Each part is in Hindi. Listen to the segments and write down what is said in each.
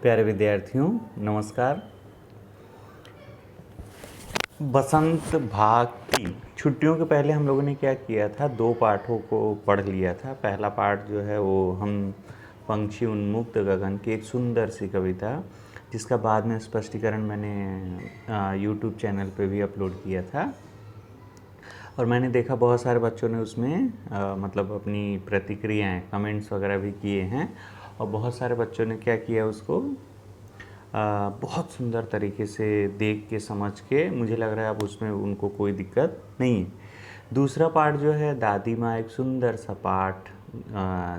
प्यारे विद्यार्थियों, नमस्कार। बसंत भाग की छुट्टियों के पहले हम लोगों ने क्या किया था, 2 पाठों को पढ़ लिया था। पहला पाठ जो है वो हम पंक्षी उन्मुक्त गगन की एक सुंदर सी कविता, जिसका बाद में स्पष्टीकरण मैंने यूट्यूब चैनल पे भी अपलोड किया था। और मैंने देखा बहुत सारे बच्चों ने उसमें मतलब अपनी प्रतिक्रियाएं, कमेंट्स वगैरह भी किए हैं। और बहुत सारे बच्चों ने क्या किया, उसको बहुत सुंदर तरीके से देख के समझ के, मुझे लग रहा है अब उसमें उनको कोई दिक्कत नहीं है। दूसरा पाठ जो है दादी माँ, एक सुंदर सा पाठ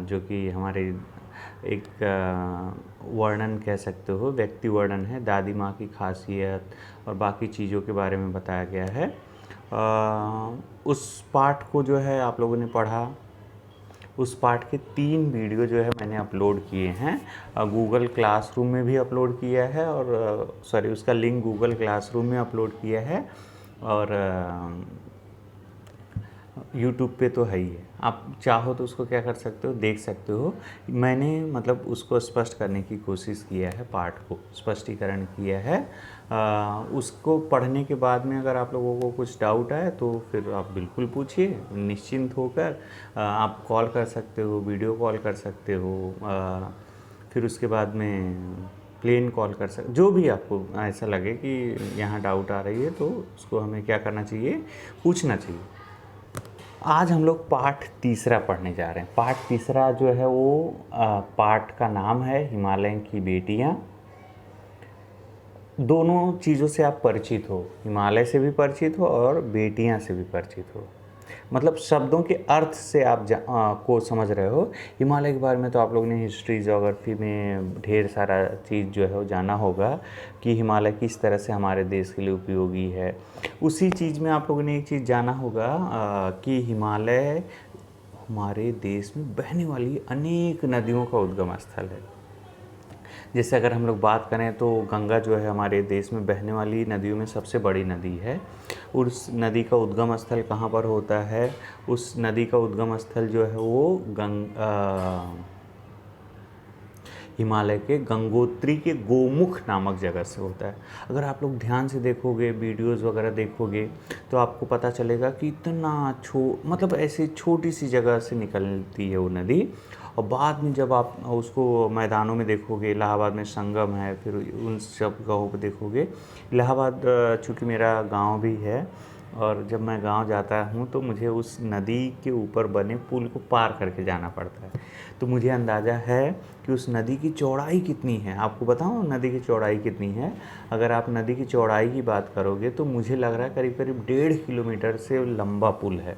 जो कि हमारे एक वर्णन कह सकते हो, व्यक्ति वर्णन है। दादी माँ की खासियत और बाकी चीज़ों के बारे में बताया गया है। उस पाठ को जो है आप लोगों ने पढ़ा। उस पाठ के 3 वीडियो जो है मैंने अपलोड किए हैं। गूगल क्लासरूम में भी अपलोड किया है, और सॉरी, उसका लिंक गूगल क्लासरूम में अपलोड किया है, और यूट्यूब पे तो है ही है। आप चाहो तो उसको क्या कर सकते हो, देख सकते हो। मैंने मतलब उसको स्पष्ट करने की कोशिश किया है, पाठ को स्पष्टीकरण किया है। उसको पढ़ने के बाद में अगर आप लोगों को कुछ डाउट आए तो फिर आप बिल्कुल पूछिए, निश्चिंत होकर। आप कॉल कर सकते हो, वीडियो कॉल कर सकते हो, फिर उसके बाद में प्लेन कॉल कर सकते, जो भी आपको ऐसा लगे कि यहाँ डाउट आ रही है तो उसको हमें क्या करना चाहिए, पूछना चाहिए। आज हम लोग पाठ तीसरा पढ़ने जा रहे हैं। पाठ तीसरा जो है वो पाठ का नाम है हिमालय की बेटियां। दोनों चीज़ों से आप परिचित हो, हिमालय से भी परिचित हो और बेटियां से भी परिचित हो। मतलब शब्दों के अर्थ से आप को समझ रहे हो। हिमालय के बारे में तो आप लोगों ने हिस्ट्री, ज्योग्राफी में ढेर सारा चीज़ जो है वो जाना होगा कि हिमालय किस तरह से हमारे देश के लिए उपयोगी है। उसी चीज़ में आप लोगों ने एक चीज़ जाना होगा कि हिमालय हमारे देश में बहने वाली अनेक नदियों का उद्गम स्थल है। जैसे अगर हम लोग बात करें तो गंगा जो है हमारे देश में बहने वाली नदियों में सबसे बड़ी नदी है। उस नदी का उद्गम स्थल कहाँ पर होता है? उस नदी का उद्गम स्थल जो है वो हिमालय के गंगोत्री के गोमुख नामक जगह से होता है। अगर आप लोग ध्यान से देखोगे, वीडियोज़ वगैरह देखोगे, तो आपको पता चलेगा कि इतना मतलब ऐसी छोटी सी जगह से निकलती है वो नदी। और बाद में जब आप उसको मैदानों में देखोगे, इलाहाबाद में संगम है, फिर उन सब जगहों पर देखोगे। इलाहाबाद चूँकि मेरा गांव भी है, और जब मैं गांव जाता हूं तो मुझे उस नदी के ऊपर बने पुल को पार करके जाना पड़ता है। तो मुझे अंदाज़ा है कि उस नदी की चौड़ाई कितनी है। आपको बताऊं नदी की चौड़ाई कितनी है? अगर आप नदी की चौड़ाई की बात करोगे तो मुझे लग रहा है करीब करीब 1.5 किलोमीटर से लंबा पुल है।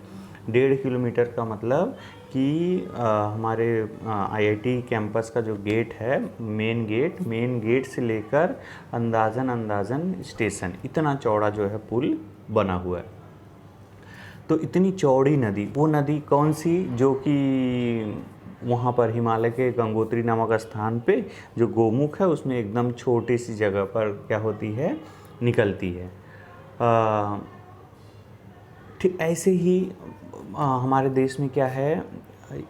1.5 किलोमीटर का मतलब कि हमारे आईआईटी कैंपस का जो गेट है, मेन गेट से लेकर अंदाज़न स्टेशन, इतना चौड़ा जो है पुल बना हुआ है। तो इतनी चौड़ी नदी, वो नदी कौन सी, जो कि वहाँ पर हिमालय के गंगोत्री नामक स्थान पे जो गोमुख है उसमें एकदम छोटी सी जगह पर क्या होती है, निकलती है। ठीक ऐसे ही हमारे देश में क्या है,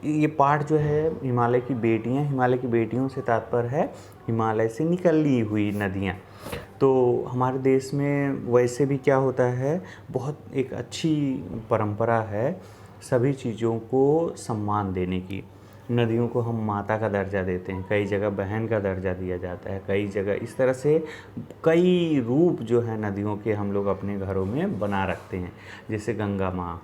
ये पाठ जो है हिमालय की बेटियां, हिमालय की बेटियों से तात्पर्य है हिमालय से निकली हुई नदियाँ। तो हमारे देश में वैसे भी क्या होता है, बहुत एक अच्छी परंपरा है सभी चीज़ों को सम्मान देने की। नदियों को हम माता का दर्जा देते हैं, कई जगह बहन का दर्जा दिया जाता है, कई जगह इस तरह से कई रूप जो है नदियों के हम लोग अपने घरों में बना रखते हैं। जैसे गंगा माँ,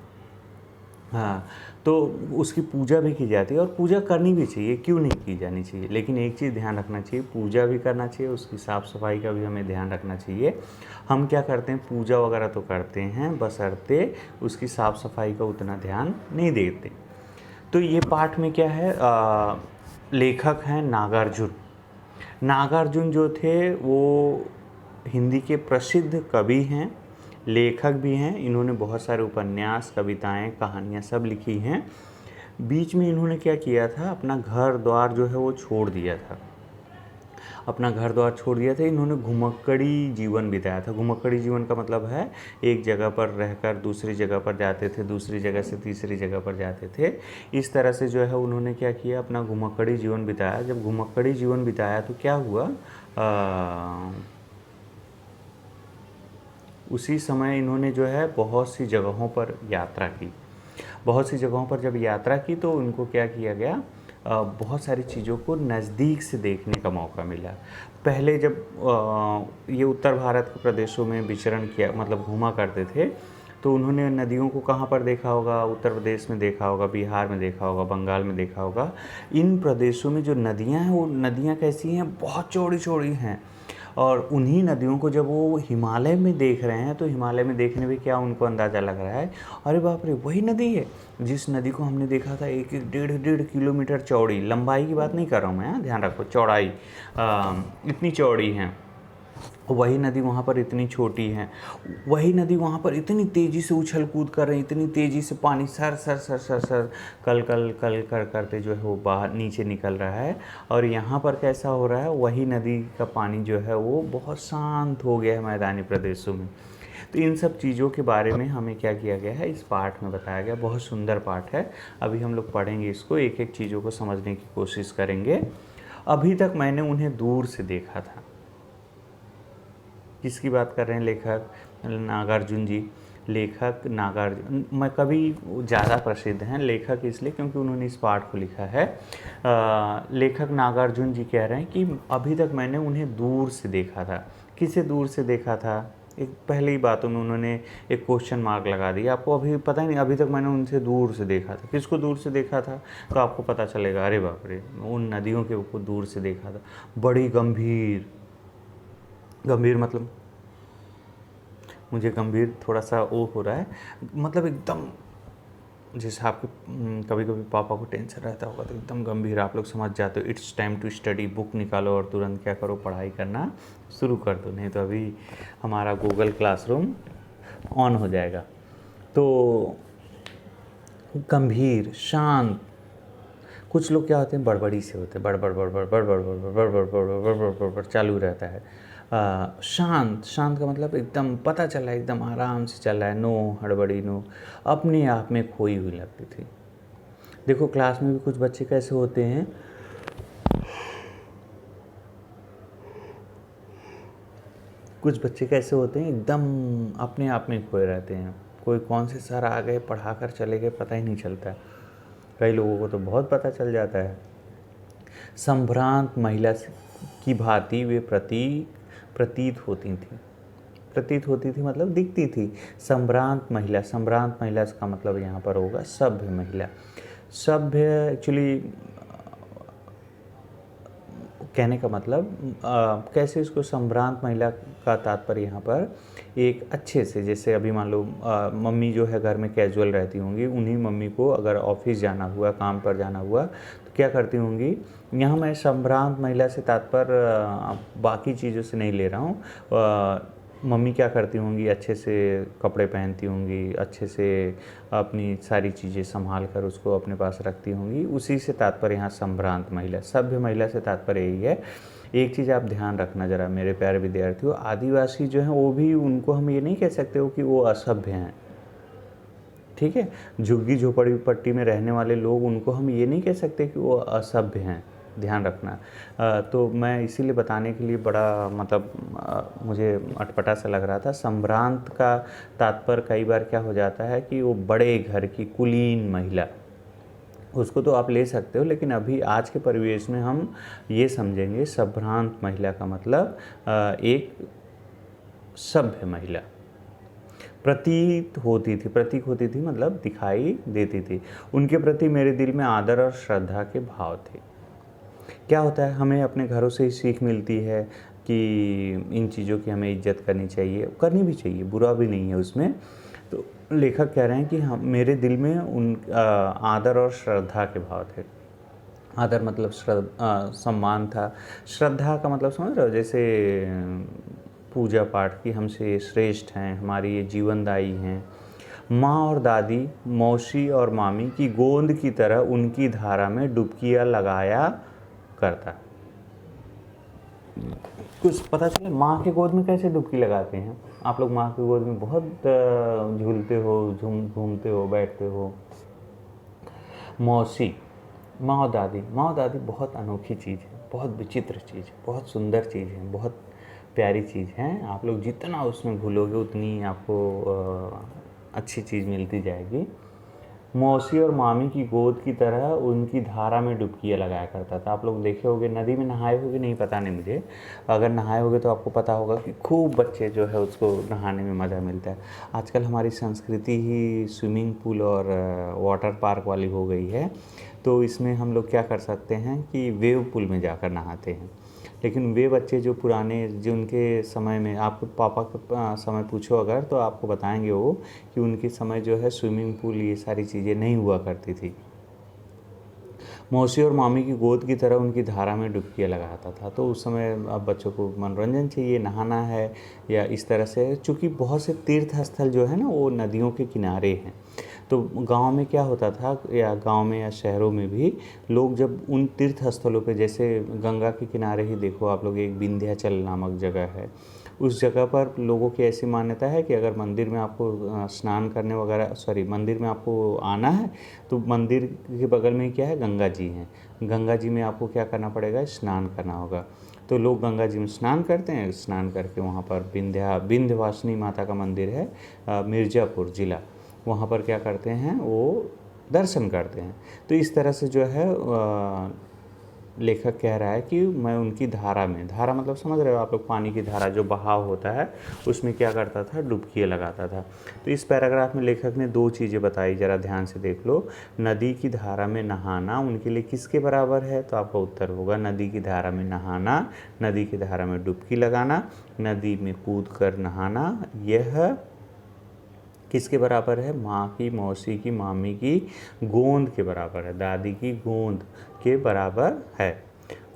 हाँ, तो उसकी पूजा भी की जाती है, और पूजा करनी भी चाहिए, क्यों नहीं की जानी चाहिए। लेकिन एक चीज़ ध्यान रखना चाहिए, पूजा भी करना चाहिए, उसकी साफ़ सफाई का भी हमें ध्यान रखना चाहिए। हम क्या करते हैं, पूजा वगैरह तो करते हैं, बशर्ते उसकी साफ़ सफाई का उतना ध्यान नहीं देते। तो ये पाठ में क्या है, लेखक हैं नागार्जुन। नागार्जुन जो थे वो हिंदी के प्रसिद्ध कवि हैं, लेखक भी हैं। इन्होंने बहुत सारे उपन्यास, कविताएं, कहानियाँ सब लिखी हैं। बीच में इन्होंने क्या किया था, अपना घर द्वार जो है वो छोड़ दिया था। अपना घर द्वार छोड़ दिया था। इन्होंने घुमक्कड़ी जीवन बिताया था। घुमक्कड़ी जीवन का मतलब है एक जगह पर रहकर दूसरी जगह पर जाते थे, दूसरी जगह से तीसरी जगह पर जाते थे। इस तरह से जो है उन्होंने क्या किया, अपना घुमक्कड़ी जीवन बिताया। जब घुमक्कड़ी जीवन बिताया तो क्या हुआ, उसी समय इन्होंने जो है बहुत सी जगहों पर यात्रा की। बहुत सी जगहों पर जब यात्रा की तो उनको क्या किया गया, बहुत सारी चीज़ों को नज़दीक से देखने का मौका मिला। पहले जब ये उत्तर भारत के प्रदेशों में विचरण किया, मतलब घूमा करते थे, तो उन्होंने नदियों को कहाँ पर देखा होगा, उत्तर प्रदेश में देखा होगा, बिहार में देखा होगा, बंगाल में देखा होगा। इन प्रदेशों में जो नदियाँ हैं वो नदियाँ कैसी हैं, बहुत चौड़ी चौड़ी हैं। और उन्हीं नदियों को जब वो हिमालय में देख रहे हैं तो हिमालय में देखने में क्या उनको अंदाज़ा लग रहा है, अरे बाप रे वही नदी है जिस नदी को हमने देखा था 1-1 किलोमीटर चौड़ी। लंबाई की बात नहीं कर रहा हूँ मैं, ध्यान रखो, चौड़ाई इतनी चौड़ी है। वही नदी वहाँ पर इतनी छोटी है, वही नदी वहाँ पर इतनी तेज़ी से उछल कूद कर रही है, इतनी तेज़ी से पानी sir sir sir sir sir कल कल कल कर करते जो है वो बाहर नीचे निकल रहा है। और यहाँ पर कैसा हो रहा है, वही नदी का पानी जो है वो बहुत शांत हो गया है मैदानी प्रदेशों में। तो इन सब चीज़ों के बारे में हमें क्या किया गया है, इस पाठ में बताया गया। बहुत सुंदर पाठ है। अभी हम लोग पढ़ेंगे इसको, एक एक चीज़ों को समझने की कोशिश करेंगे। अभी तक मैंने उन्हें दूर से देखा था। किसकी बात कर रहे हैं, लेखक नागार्जुन जी। लेखक नागार्जुन मैं कभी ज़्यादा प्रसिद्ध हैं लेखक इसलिए क्योंकि उन्होंने इस पाठ को लिखा है। लेखक नागार्जुन जी कह रहे हैं कि अभी तक मैंने उन्हें दूर से देखा था। किसे दूर से देखा था, एक पहले ही बातों में उन्होंने एक क्वेश्चन मार्क लगा दिया। आपको अभी पता ही नहीं, अभी तक मैंने उनसे दूर से देखा था। किसको दूर से देखा था, तो आपको पता चलेगा, अरे बाप रे उन नदियों के को दूर से देखा था। बड़ी गंभीर, गंभीर मतलब मुझे गंभीर थोड़ा सा वो हो रहा है, मतलब एकदम जैसे आपके कभी कभी पापा को टेंशन रहता होगा तो एकदम गंभीर, आप लोग समझ जाते हो, it's time to study, book निकालो और तुरंत क्या करो, पढ़ाई करना शुरू कर दो, नहीं तो अभी हमारा गूगल क्लासरूम ऑन हो जाएगा। तो गंभीर शांत, कुछ लोग क्या होते हैं बड़बड़ी से होते हैं, बड़बड़ बड़बड़ बड़बड़ बड़बड़ बड़बड़ बड़बड़ बड़बड़ चालू रहता है। शांत, शांत का मतलब एकदम पता चल रहा है, एकदम आराम से चल रहा है, नो हड़बड़ी, नो अपने आप में खोई हुई लगती थी। देखो क्लास में भी कुछ बच्चे कैसे होते हैं, कुछ बच्चे कैसे होते हैं एकदम अपने आप में खोए रहते हैं। कोई कौन से सर आ गए पढ़ा कर चले गए पता ही नहीं चलता। कई लोगों को तो बहुत पता चल जाता है। संभ्रांत महिला की भांति वे प्रतीत होती थी। प्रतीत होती थी मतलब दिखती थी। संभ्रांत महिला, संभ्रांत महिला का मतलब यहाँ पर होगा सभ्य महिला। सभ्य एक्चुअली कहने का मतलब कैसे इसको, संभ्रांत महिला का तात्पर्य यहाँ पर एक अच्छे से, जैसे अभी मान लो मम्मी जो है घर में कैजुअल रहती होंगी, उन्हीं मम्मी को अगर ऑफिस जाना हुआ, काम पर जाना हुआ तो क्या करती होंगी। यहाँ मैं संभ्रांत महिला से तात्पर्य बाकी चीज़ों से नहीं ले रहा हूँ। मम्मी क्या करती होंगी, अच्छे से कपड़े पहनती होंगी, अच्छे से अपनी सारी चीज़ें संभाल कर उसको अपने पास रखती होंगी, उसी से तात्पर्य यहाँ संभ्रांत महिला। सभ्य महिला से तात्पर्य यही है। एक चीज़ आप ध्यान रखना ज़रा मेरे प्यारे विद्यार्थियों, आदिवासी जो हैं वो भी, उनको हम ये नहीं कह सकते हो कि वो असभ्य हैं, ठीक है। झुग्गी झोपड़ी पट्टी में रहने वाले लोग, उनको हम ये नहीं कह सकते कि वो असभ्य हैं, ध्यान रखना। तो मैं इसीलिए बताने के लिए बड़ा मतलब मुझे अटपटा सा लग रहा था। संभ्रांत का तात्पर्य कई बार क्या हो जाता है कि वो बड़े घर की कुलीन महिला, उसको तो आप ले सकते हो, लेकिन अभी आज के परिवेश में हम ये समझेंगे संभ्रांत महिला का मतलब एक सभ्य महिला। प्रतीत होती थी, प्रतीक होती थी मतलब दिखाई देती थी। उनके प्रति मेरे दिल में आदर और श्रद्धा के भाव थे। क्या होता है, हमें अपने घरों से ही सीख मिलती है कि इन चीज़ों की हमें इज्जत करनी चाहिए, करनी भी चाहिए, बुरा भी नहीं है उसमें। तो लेखक कह रहे हैं कि हम, मेरे दिल में उन आदर और श्रद्धा के भाव थे। आदर मतलब सम्मान था। श्रद्धा का मतलब समझ रहे हो, जैसे पूजा पाठ की हमसे श्रेष्ठ हैं, हमारी ये जीवनदायी हैं। माँ और दादी, मौसी और मामी की गोंद की तरह उनकी धारा में डुबकियाँ लगाया करता। कुछ पता चले माँ के गोद में कैसे डुबकी लगाते हैं। आप लोग माँ की गोद में बहुत झूलते हो, घूमते हो, बैठते हो। मौसी, माँ और दादी, माँ और दादी बहुत अनोखी चीज़ है, बहुत विचित्र चीज़ है, बहुत सुंदर चीज़ है, बहुत प्यारी चीज़ है। आप लोग जितना उसमें घुलोगे उतनी आपको अच्छी चीज़ मिलती जाएगी। मौसी और मामी की गोद की तरह उनकी धारा में डुबकियाँ लगाया करता था। आप लोग देखे होंगे, नदी में नहाए होगे, नहीं पता नहीं मुझे, अगर नहाए होगे तो आपको पता होगा कि खूब बच्चे जो है उसको नहाने में मज़ा मिलता है। आजकल हमारी संस्कृति ही स्विमिंग पूल और वाटर पार्क वाली हो गई है, तो इसमें हम लोग क्या कर सकते हैं कि वेव पूल में जाकर नहाते हैं। लेकिन वे बच्चे जो पुराने, जो उनके समय में आपको पापा का समय पूछो अगर, तो आपको बताएंगे वो कि उनके समय जो है स्विमिंग पूल ये सारी चीज़ें नहीं हुआ करती थी। मौसी और मामी की गोद की तरह उनकी धारा में डुबकियाँ लगाता था। तो उस समय अब बच्चों को मनोरंजन चाहिए, नहाना है या इस तरह से, चूँकि बहुत से तीर्थ स्थल जो है ना वो नदियों के किनारे हैं। तो गांव में क्या होता था, या गांव में या शहरों में भी लोग जब उन तीर्थ स्थलों पे, जैसे गंगा के किनारे ही देखो आप लोग, एक विंध्याचल नामक जगह है, उस जगह पर लोगों की ऐसी मान्यता है कि अगर मंदिर में आपको स्नान करने वगैरह, मंदिर में आपको आना है तो मंदिर के बगल में क्या है, गंगा जी हैं। गंगा जी में आपको क्या करना पड़ेगा, स्नान करना होगा। तो लोग गंगा जी में स्नान करते हैं, स्नान करके वहाँ पर विंध्यवासिनी माता का मंदिर है, मिर्ज़ापुर ज़िला, वहाँ पर क्या करते हैं, वो दर्शन करते हैं। तो इस तरह से जो है लेखक कह रहा है कि मैं उनकी धारा में, धारा मतलब समझ रहे हो आप लोग, पानी की धारा जो बहाव होता है उसमें क्या करता था, डुबकियाँ लगाता था। तो इस पैराग्राफ में लेखक ने दो चीज़ें बताई, ज़रा ध्यान से देख लो। नदी की धारा में नहाना उनके लिए किसके बराबर है, तो आपका उत्तर होगा नदी की धारा में नहाना, नदी की धारा में डुबकी लगाना, नदी में कूद कर नहाना, यह किसके बराबर है, माँ की, मौसी की, मामी की गोंद के बराबर है, दादी की गोंद के बराबर है।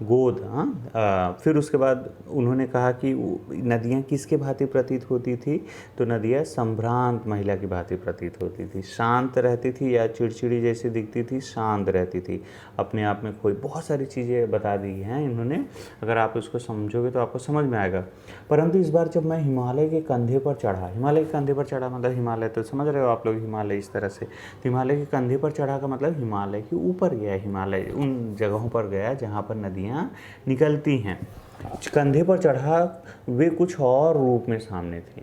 गोद, हाँ। फिर उसके बाद उन्होंने कहा कि नदियाँ किसके भांति प्रतीत होती थी, तो नदियाँ संभ्रांत महिला की भांति प्रतीत होती थी, शांत रहती थी या चिड़चिड़ी जैसी दिखती थी, शांत रहती थी, अपने आप में कोई, बहुत सारी चीज़ें बता दी हैं इन्होंने। अगर आप उसको समझोगे तो आपको समझ में आएगा। परंतु इस बार जब मैं हिमालय के कंधे पर चढ़ा, हिमालय के कंधे पर चढ़ा मतलब हिमालय तो समझ रहे हो आप लोग, हिमालय इस तरह से, तो हिमालय के कंधे पर चढ़ा का मतलब हिमालय के ऊपर गया, हिमालय उन जगहों पर गया जहाँ पर नदियाँ निकलती हैं। कंधे पर चढ़ा, वे कुछ और रूप में सामने थी।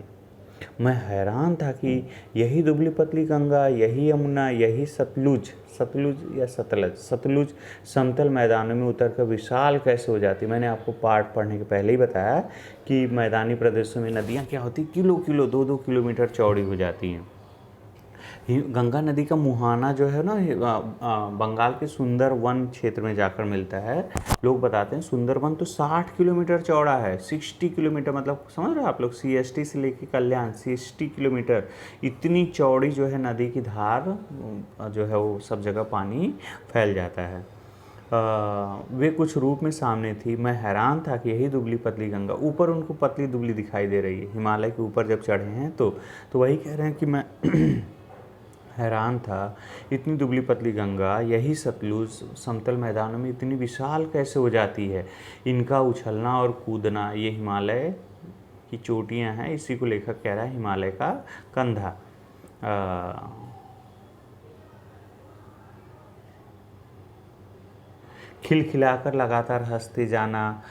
मैं हैरान था कि यही दुबली पतली गंगा, यही यमुना, यही सतलुज, सतलुज या सतलज, सतलुज समतल मैदानों में उतरकर विशाल कैसे हो जाती। मैंने आपको पाठ पढ़ने के पहले ही बताया कि मैदानी प्रदेशों में नदियाँ क्या होती, किलो 2-2 किलोमीटर चौड़ी हो जाती हैं। गंगा नदी का मुहाना जो है ना, बंगाल के सुंदरवन क्षेत्र में जाकर मिलता है। लोग बताते हैं सुंदरवन तो 60 किलोमीटर चौड़ा है, 60 किलोमीटर, मतलब समझ रहे हो आप लोग, CST से लेके कल्याण 60 किलोमीटर, इतनी चौड़ी जो है नदी की धार जो है वो सब जगह पानी फैल जाता है। वे कुछ रूप में सामने थी। मैं हैरान था कि यही दुबली पतली गंगा, ऊपर उनको पतली दुबली दिखाई दे रही है, हिमालय के ऊपर जब चढ़े हैं तो वही कह रहे हैं कि मैं हैरान था, इतनी दुबली पतली गंगा, यही सतलुज समतल मैदानों में इतनी विशाल कैसे हो जाती है। इनका उछलना और कूदना, ये हिमालय की चोटियां हैं, इसी को लेखक कह रहा है हिमालय का कंधा। खिलखिलाकर लगातार हंसते जाना,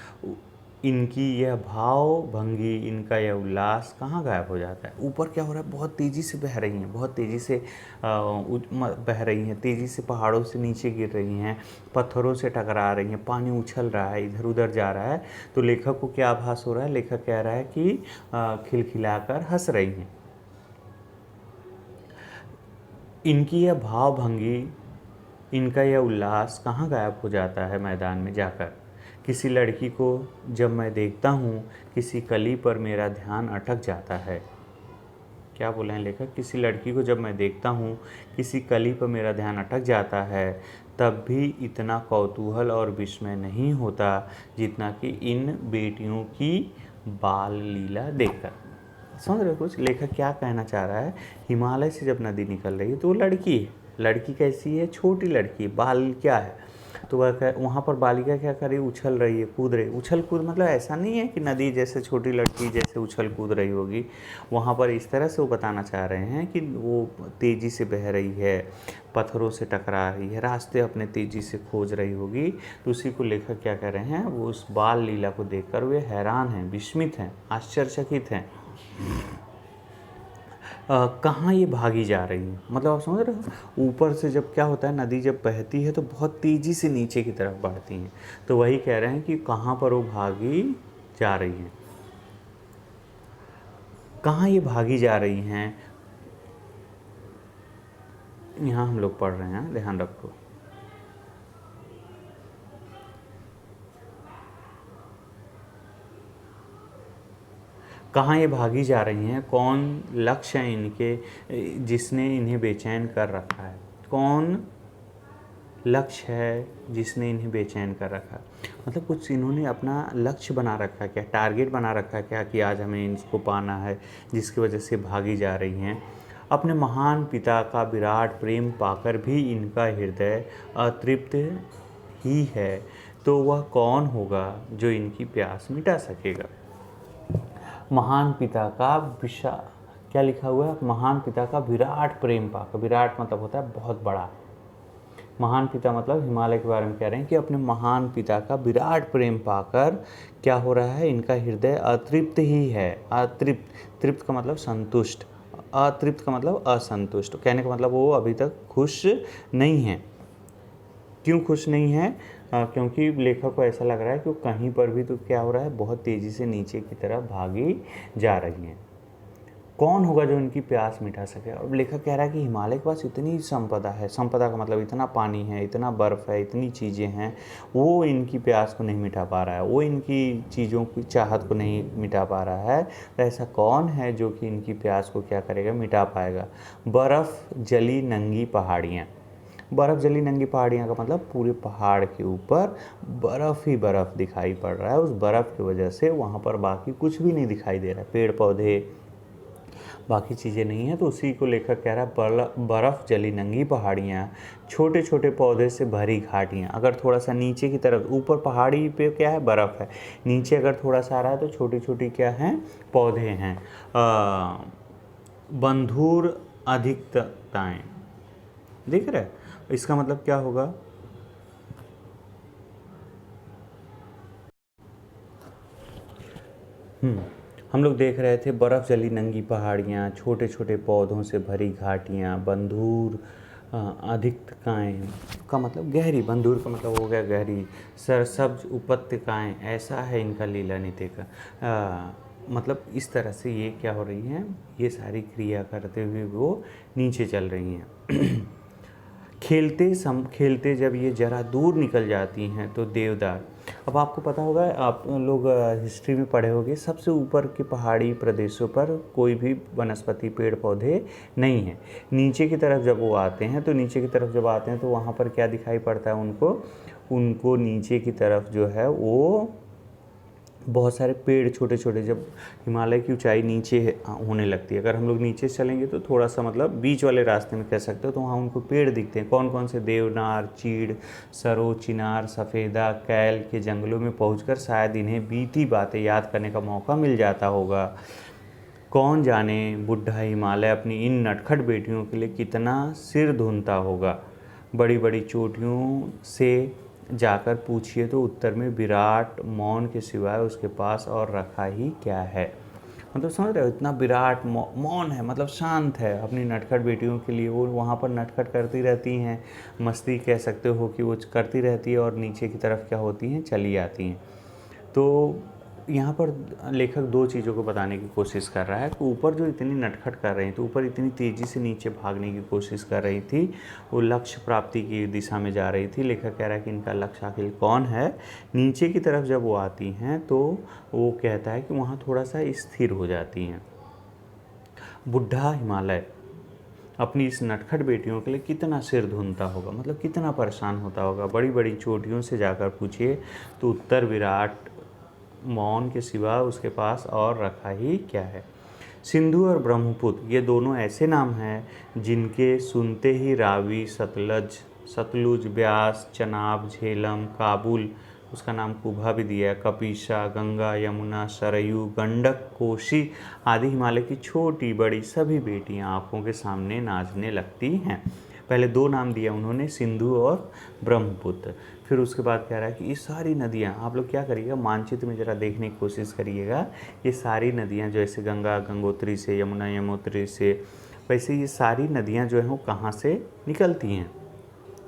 इनकी यह भाव भंगी, इनका यह उल्लास कहाँ गायब हो जाता है। ऊपर क्या हो रहा है, बहुत तेज़ी से बह रही हैं, बहुत तेज़ी से बह रही हैं, तेज़ी से पहाड़ों से नीचे गिर रही हैं, पत्थरों से टकरा रही हैं, पानी उछल रहा है, इधर उधर जा रहा है। तो लेखक को क्या आभास हो रहा है, लेखक कह रहा है कि खिलखिलाकर हंस रही हैं। इनकी यह भाव भंगी, इनका यह उल्लास कहाँ गायब हो जाता है मैदान में जाकर। किसी लड़की को जब मैं देखता हूँ, किसी कली पर मेरा ध्यान अटक जाता है। क्या बोले हैं लेखक, किसी लड़की को जब मैं देखता हूँ, किसी कली पर मेरा ध्यान अटक जाता है, तब भी इतना कौतूहल और विस्मय नहीं होता जितना कि इन बेटियों की बाल लीला देखकर। समझ रहे हो कुछ लेखक क्या कहना चाह रहा है। हिमालय से जब नदी निकल रही है तो वो लड़की है, लड़की कैसी है, छोटी लड़की, बाल क्या है, तो वह वहाँ पर बालिका क्या कर रही है, उछल रही है, कूद रही है। उछल कूद मतलब ऐसा नहीं है कि नदी जैसे छोटी लड़की जैसे उछल कूद रही होगी, वहाँ पर इस तरह से वो बताना चाह रहे हैं कि वो तेज़ी से बह रही है, पत्थरों से टकरा रही है, रास्ते अपने तेज़ी से खोज रही होगी। तो उसी को लेखक क्या कह रहे हैं, वो उस बाल लीला को देखकर वे हैरान हैं, विस्मित हैं, आश्चर्यचकित हैं। कहाँ ये भागी जा रही है, मतलब आप समझ रहे हो, ऊपर से जब क्या होता है, नदी जब बहती है तो बहुत तेज़ी से नीचे की तरफ बढ़ती हैं। तो वही कह रहे हैं कि कहाँ पर वो भागी जा रही हैं, कहाँ ये भागी जा रही हैं। यहाँ हम लोग पढ़ रहे हैं, ध्यान रखो। कहाँ ये भागी जा रही हैं, कौन लक्ष्य है इनके जिसने इन्हें बेचैन कर रखा है, कौन लक्ष्य है जिसने इन्हें बेचैन कर रखा है। मतलब कुछ इन्होंने अपना लक्ष्य बना रखा है क्या, टारगेट बना रखा है क्या, कि आज हमें इसको पाना है, जिसकी वजह से भागी जा रही हैं। अपने महान पिता का विराट प्रेम पाकर भी इनका हृदय अतृप्त ही है, तो वह कौन होगा जो इनकी प्यास मिटा सकेगा। महान पिता का विशा क्या लिखा हुआ है, महान पिता का विराट प्रेम पाकर, विराट मतलब होता है बहुत बड़ा, महान पिता मतलब हिमालय के बारे में कह रहे हैं कि अपने महान पिता का विराट प्रेम पाकर क्या हो रहा है, इनका हृदय अतृप्त ही है। अतृप्त, तृप्त का मतलब संतुष्ट, अतृप्त का मतलब असंतुष्ट, कहने का मतलब वो अभी तक खुश नहीं है। क्यों खुश नहीं है, क्योंकि लेखक को ऐसा लग रहा है कि वो कहीं पर भी तो क्या हो रहा है, बहुत तेज़ी से नीचे की तरफ भागी जा रही हैं। कौन होगा जो इनकी प्यास मिटा सके। और लेखक कह रहा है कि हिमालय के पास इतनी संपदा है, संपदा का मतलब इतना पानी है, इतना बर्फ़ है, इतनी चीज़ें हैं, वो इनकी प्यास को नहीं मिटा पा रहा है, वो इनकी चीज़ों की चाहत को नहीं मिटा पा रहा है। तो ऐसा कौन है जो कि इनकी प्यास को क्या करेगा, मिटा पाएगा। बर्फ़ जली नंगी पहाड़ियाँ, बर्फ़ जली नंगी पहाड़ियाँ का मतलब पूरे पहाड़ के ऊपर बर्फ़ ही बर्फ़ दिखाई पड़ रहा है। उस बर्फ़ की वजह से वहाँ पर बाकी कुछ भी नहीं दिखाई दे रहा है, पेड़ पौधे बाकी चीज़ें नहीं हैं। तो उसी को लेखक कह रहा है बर्फ़ जली नंगी पहाड़ियाँ, छोटे छोटे पौधे से भरी घाटियाँ। अगर थोड़ा सा नीचे की तरफ, ऊपर पहाड़ी पे क्या है, बर्फ़ है, नीचे अगर थोड़ा सा आ रहा है तो छोटी छोटी क्या हैं, पौधे हैं। बंधुर अधिकताएँ, देख रहे हैं, इसका मतलब क्या होगा, हम लोग देख रहे थे बर्फ़ जली नंगी पहाड़ियाँ, छोटे छोटे पौधों से भरी घाटियाँ, बंधुर अधिकताएँ का मतलब गहरी, बंधुर का मतलब हो गया गहरी, सरसब्ज उपत्यकाएँ, ऐसा है इनका लीला नित्य का। मतलब इस तरह से ये क्या हो रही हैं, ये सारी क्रिया करते हुए वो नीचे चल रही हैं। खेलते जब ये ज़रा दूर निकल जाती हैं तो देवदार, अब आपको पता होगा, आप लोग हिस्ट्री में पढ़े होंगे, सबसे ऊपर के पहाड़ी प्रदेशों पर कोई भी वनस्पति पेड़ पौधे नहीं हैं। नीचे की तरफ जब वो आते हैं तो नीचे की तरफ जब आते हैं तो वहाँ पर क्या दिखाई पड़ता है उनको, उनको नीचे की तरफ जो है वो बहुत सारे पेड़, छोटे छोटे, जब हिमालय की ऊंचाई नीचे होने लगती है, अगर हम लोग नीचे चलेंगे तो थोड़ा सा मतलब बीच वाले रास्ते में कह सकते हो, तो वहाँ उनको पेड़ दिखते हैं। कौन कौन से, देवनार, चीड़, सरो, चिनार, सफ़ेदा, कैल के जंगलों में पहुंचकर शायद इन्हें बीती बातें याद करने का मौका मिल जाता होगा। कौन जाने बुढ़ा हिमालय अपनी इन नटखट बेटियों के लिए कितना सिर धुनता होगा। बड़ी बड़ी चोटियों से जाकर पूछिए तो उत्तर में विराट मौन के सिवाय उसके पास और रखा ही क्या है। मतलब समझ रहे हो, इतना विराट मौन है, मतलब शांत है अपनी नटखट बेटियों के लिए। वो वहाँ पर नटखट करती रहती हैं, मस्ती कह सकते हो कि वो करती रहती है, और नीचे की तरफ क्या होती हैं, चली आती हैं। तो यहाँ पर लेखक दो चीज़ों को बताने की कोशिश कर रहा है कि ऊपर जो इतनी नटखट कर रही थी, ऊपर इतनी तेज़ी से नीचे भागने की कोशिश कर रही थी, वो लक्ष्य प्राप्ति की दिशा में जा रही थी। लेखक कह रहा है कि इनका लक्ष्य आखिर कौन है। नीचे की तरफ जब वो आती हैं तो वो कहता है कि वहाँ थोड़ा सा स्थिर हो जाती हैं। बुढ़ा हिमालय अपनी इस नटखट बेटियों के लिए कितना सिर धुनता होगा, मतलब कितना परेशान होता होगा। बड़ी बड़ी चोटियों से जाकर पूछिए तो उत्तर विराट मौन के सिवा उसके पास और रखा ही क्या है। सिंधु और ब्रह्मपुत्र ये दोनों ऐसे नाम हैं जिनके सुनते ही रावी, सतलज, सतलुज, ब्यास, चनाब, झेलम, काबुल, उसका नाम कुभा भी दिया है, कपिशा, गंगा, यमुना, सरयू, गंडक, कोसी आदि हिमालय की छोटी बड़ी सभी बेटियां आंखों के सामने नाचने लगती हैं। पहले 2 नाम दिया उन्होंने, सिंधु और ब्रह्मपुत्र। फिर उसके बाद कह रहा है कि ये सारी नदियाँ, आप लोग क्या करिएगा मानचित्र में ज़रा देखने की कोशिश करिएगा, ये सारी नदियाँ जैसे गंगा गंगोत्री से, यमुना यमुनोत्री से, वैसे ये सारी नदियाँ जो हैं वो कहाँ से निकलती हैं।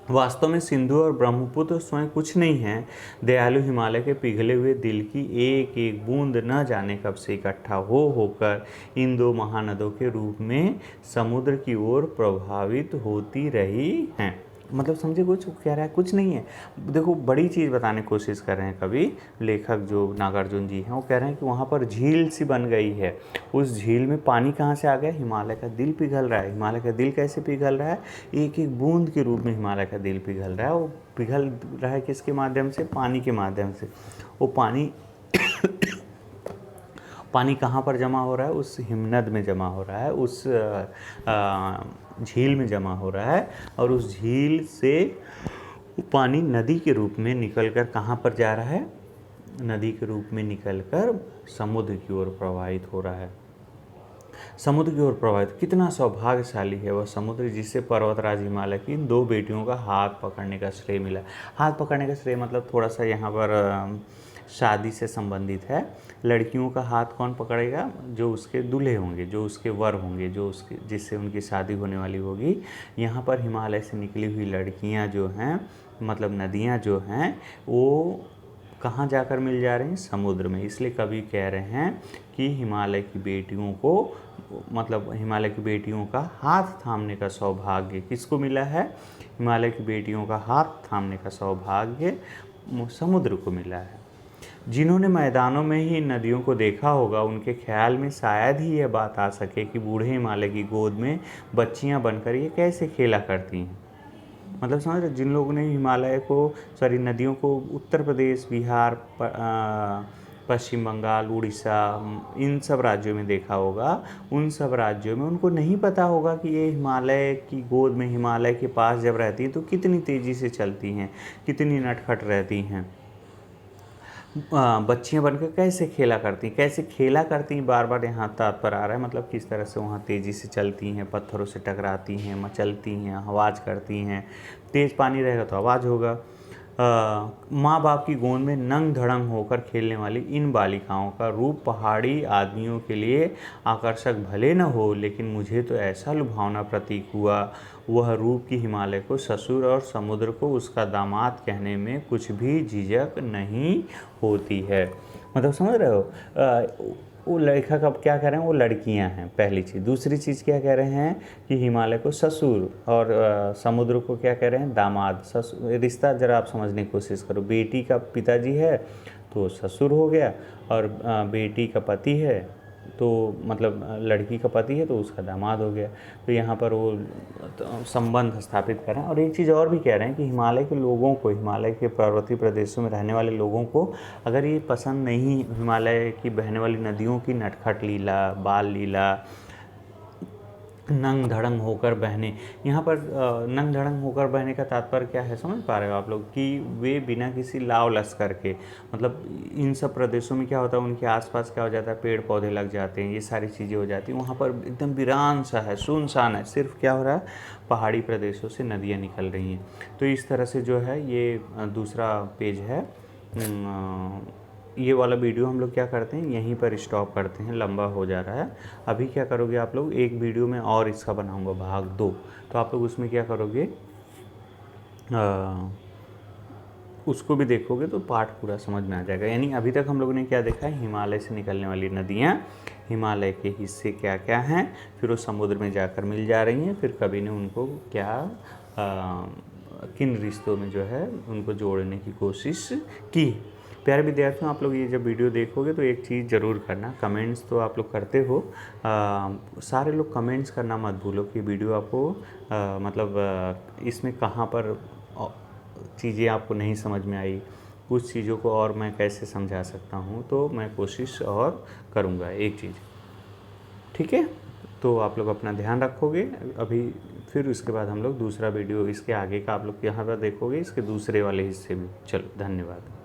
वास्तव में सिंधु और ब्रह्मपुत्र स्वयं कुछ नहीं है, दयालु हिमालय के पिघले हुए दिल की एक एक बूंद न जाने कब से इकट्ठा हो होकर इन 2 महानदों के रूप में समुद्र की ओर प्रभावित होती रही हैं। मतलब समझे, कुछ कह रहा है कुछ नहीं है। देखो बड़ी चीज़ बताने की कोशिश कर रहे हैं कवि लेखक जो नागार्जुन जी हैं, वो कह रहे हैं कि वहाँ पर झील सी बन गई है, उस झील में पानी कहाँ से आ गया, हिमालय का दिल पिघल रहा है। हिमालय का दिल कैसे पिघल रहा है, एक एक बूंद के रूप में हिमालय का दिल पिघल रहा है। वो पिघल रहा है किसके माध्यम से, पानी के माध्यम से। वो पानी पानी कहाँ पर जमा हो रहा है, उस हिमनद में जमा हो रहा है, उस झील में जमा हो रहा है, और उस झील से पानी नदी के रूप में निकलकर कहाँ पर जा रहा है, नदी के रूप में निकलकर समुद्र की ओर प्रवाहित हो रहा है। समुद्र की ओर प्रवाहित, कितना सौभाग्यशाली है वह समुद्र जिसे पर्वतराज हिमालय की इन 2 बेटियों का हाथ पकड़ने का श्रेय मिला। हाथ पकड़ने का श्रेय मतलब थोड़ा सा यहाँ पर शादी से संबंधित है। लड़कियों का हाथ कौन पकड़ेगा, जो उसके दूल्हे होंगे, जो उसके वर होंगे, जो उसके जिससे उनकी शादी होने वाली होगी। यहाँ पर हिमालय से निकली हुई लड़कियाँ जो हैं, मतलब नदियाँ जो हैं, वो कहाँ जाकर मिल जा रहे हैं, समुद्र में। इसलिए कवि कह रहे हैं कि हिमालय की बेटियों को, मतलब हिमालय की बेटियों का हाथ थामने का सौभाग्य किसको मिला है, हिमालय की बेटियों का हाथ थामने का सौभाग्य समुद्र को मिला है। जिन्होंने मैदानों में ही नदियों को देखा होगा, उनके ख्याल में शायद ही यह बात आ सके कि बूढ़े हिमालय की गोद में बच्चियां बनकर ये कैसे खेला करती हैं। मतलब समझ रहे, जिन लोगों ने हिमालय को, सॉरी नदियों को उत्तर प्रदेश, बिहार, पश्चिम बंगाल, उड़ीसा, इन सब राज्यों में देखा होगा, उन सब राज्यों में उनको नहीं पता होगा कि ये हिमालय की गोद में, हिमालय के पास जब रहती हैं तो कितनी तेज़ी से चलती हैं, कितनी नटखट रहती हैं, बच्चियां बनकर कैसे खेला करती, कैसे खेला करती, बार बार यहाँ तात्पर्य आ रहा है, मतलब किस तरह से वहाँ तेज़ी से चलती हैं, पत्थरों से टकराती हैं, मचलती हैं, आवाज़ करती हैं। तेज़ पानी रहेगा तो आवाज़ होगा। माँ बाप की गोद में नंग धड़ंग होकर खेलने वाली इन बालिकाओं का रूप पहाड़ी आदमियों के लिए आकर्षक भले न हो, लेकिन मुझे तो ऐसा लुभावना प्रतीक हुआ, वह रूप की हिमालय को ससुर और समुद्र को उसका दामाद कहने में कुछ भी झिझक नहीं होती है। मतलब समझ रहे हो, वो लेखक अब क्या कह रहे हैं, वो लड़कियां हैं, पहली चीज़। दूसरी चीज़ क्या कह रहे हैं कि हिमालय को ससुर और समुद्र को क्या कह रहे हैं, दामाद। ससुर रिश्ता ज़रा आप समझने की कोशिश करो, बेटी का पिताजी है तो ससुर हो गया, और बेटी का पति है तो मतलब लड़की का पति है तो उसका दामाद हो गया। तो यहाँ पर वो संबंध स्थापित करें। और एक चीज़ और भी कह रहे हैं कि हिमालय के लोगों को, हिमालय के पर्वतीय प्रदेशों में रहने वाले लोगों को अगर ये पसंद नहीं, हिमालय की बहने वाली नदियों की नटखट लीला, बाल लीला, नंग धड़ंग होकर बहने, यहाँ पर नंग धड़ंग होकर बहने का तात्पर्य क्या है, समझ पा रहे हो आप लोग, कि वे बिना किसी लाव लश्कर के, मतलब इन सब प्रदेशों में क्या होता है, उनके आसपास क्या हो जाता है, पेड़ पौधे लग जाते हैं, ये सारी चीज़ें हो जाती हैं, वहाँ पर एकदम वीरान सा है, सुनसान है, सिर्फ क्या हो रहा है, पहाड़ी प्रदेशों से नदियाँ निकल रही हैं। तो इस तरह से जो है ये दूसरा पेज है, ये वाला वीडियो हम लोग क्या करते हैं, यहीं पर स्टॉप करते हैं, लंबा हो जा रहा है। अभी क्या करोगे आप लोग, एक वीडियो में और इसका बनाऊंगा भाग 2, तो आप लोग उसमें क्या करोगे, उसको भी देखोगे तो पाठ पूरा समझ में आ जाएगा। यानी अभी तक हम लोगों ने क्या देखा है, हिमालय से निकलने वाली नदियाँ, हिमालय के हिस्से क्या क्या हैं, फिर वो समुद्र में जाकर मिल जा रही हैं, फिर कवि ने उनको क्या किन रिश्तों में जो है उनको जोड़ने की कोशिश की। प्यारे विद्यार्थियों, आप लोग ये जब वीडियो देखोगे तो एक चीज़ ज़रूर करना, कमेंट्स तो आप लोग करते हो, सारे लोग कमेंट्स करना मत भूलो कि वीडियो आपको मतलब इसमें कहाँ पर चीज़ें आपको नहीं समझ में आई, कुछ चीज़ों को और मैं कैसे समझा सकता हूँ, तो मैं कोशिश और करूँगा एक चीज़। ठीक है, तो आप लोग अपना ध्यान रखोगे। अभी फिर उसके बाद हम लोग दूसरा वीडियो इसके आगे का आप लोग यहाँ पर देखोगे, इसके दूसरे वाले हिस्से में। चलो, धन्यवाद।